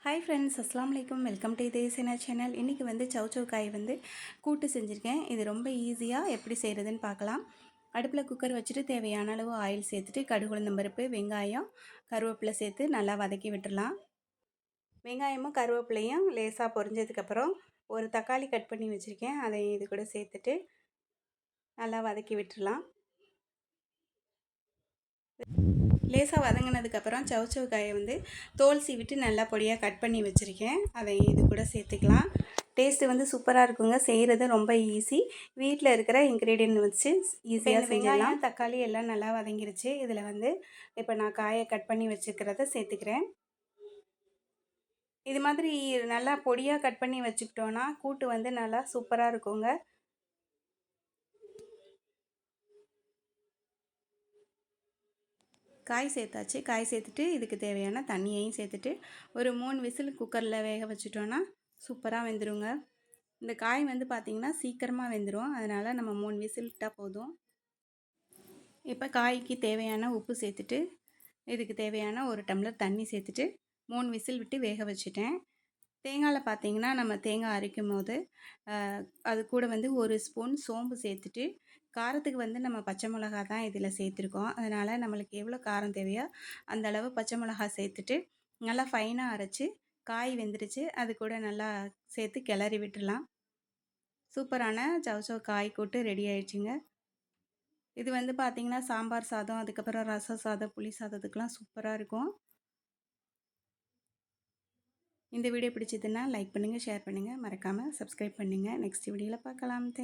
Hi friends, அஸ்ஸலாமு அலைக்கும். Welcome to இதேசனா சேனல். இன்றைக்கி வந்து சௌச்சௌ காய் வந்து கூட்டு செஞ்சுருக்கேன். இது ரொம்ப ஈஸியாக எப்படி செய்கிறதுன்னு பார்க்கலாம். அடுப்பில் குக்கர் வச்சுட்டு தேவையான அளவு ஆயில் சேர்த்துட்டு கடுகு உளுந்தம் பருப்பு, வெங்காயம், கருவேப்பிலை சேர்த்து நல்லா வதக்கி விட்டுடலாம். வெங்காயமும் கருவேப்பிலையும் லேசாக பொரிஞ்சதுக்கப்புறம் ஒரு தக்காளி கட் பண்ணி வச்சுருக்கேன். அதை இது கூட சேர்த்துட்டு நல்லா வதக்கி விட்டுடலாம். லேசாக வதங்கினதுக்கப்புறம் சௌச்சௌ காயை வந்து தோல் சீவிட்டு நல்லா பொடியாக கட் பண்ணி வச்சுருக்கேன். அதை இது கூட சேர்த்துக்கலாம். டேஸ்ட்டு வந்து சூப்பராக இருக்குங்க. செய்கிறது ரொம்ப ஈஸி. வீட்டில் இருக்கிற இன்க்ரீடியன்ட் வச்சு ஈஸியாக செஞ்சிடலாம். தக்காளி எல்லாம் நல்லா வதங்கிருச்சு. இதில் வந்து இப்போ நான் காயை கட் பண்ணி வச்சுக்கிறத சேர்த்துக்கிறேன். இது மாதிரி நல்லா பொடியாக கட் பண்ணி வச்சுக்கிட்டோன்னா கூட்டு வந்து நல்லா சூப்பராக இருக்குங்க. காய் சேர்த்தாச்சு. காய் சேர்த்துட்டு இதுக்கு தேவையான தண்ணியையும் சேர்த்துட்டு ஒரு 3 விசில் குக்கரில் வேக வச்சுட்டோன்னா சூப்பராக வெந்துருங்க. இந்த காய் வந்து பார்த்திங்கன்னா சீக்கிரமாக வெந்துடும். அதனால் நம்ம 3 விசில் விட்டால் போதும். இப்போ காய்க்கு தேவையான உப்பு சேர்த்துட்டு இதுக்கு தேவையான 1 டம்ளர் தண்ணி சேர்த்துட்டு 3 விசில் விட்டு வேக வச்சுட்டேன். தேங்காயில் பார்த்திங்கன்னா நம்ம தேங்காய் அரைக்கும் போது அது கூட வந்து 1 ஸ்பூன் சோம்பு சேர்த்துட்டு காரத்துக்கு வந்து நம்ம பச்சை மிளகா தான் இதில் சேர்த்துருக்கோம். அதனால் நம்மளுக்கு எவ்வளோ காரம் தேவையோ அந்த அளவு பச்சை மிளகா சேர்த்துட்டு நல்லா ஃபைனாக அரைச்சி காய் வெந்துருச்சு. அது கூட நல்லா சேர்த்து கிளறி விட்டுடலாம். சூப்பரான சௌச்சௌ காய் கூட்டு ரெடி ஆயிடுச்சுங்க. இது வந்து பார்த்திங்கன்னா சாம்பார் சாதம், அதுக்கப்புறம் ரசம் சாதம், புளி சாதத்துக்கெலாம் சூப்பராக இருக்கும். இந்த வீடியோ பிடிச்சதுன்னா லைக் பண்ணுங்கள், ஷேர் பண்ணுங்கள், மறக்காமல் சப்ஸ்கிரைப் பண்ணுங்கள். நெக்ஸ்ட் வீடியோவில் பார்க்கலாம். தேங்க்யூ.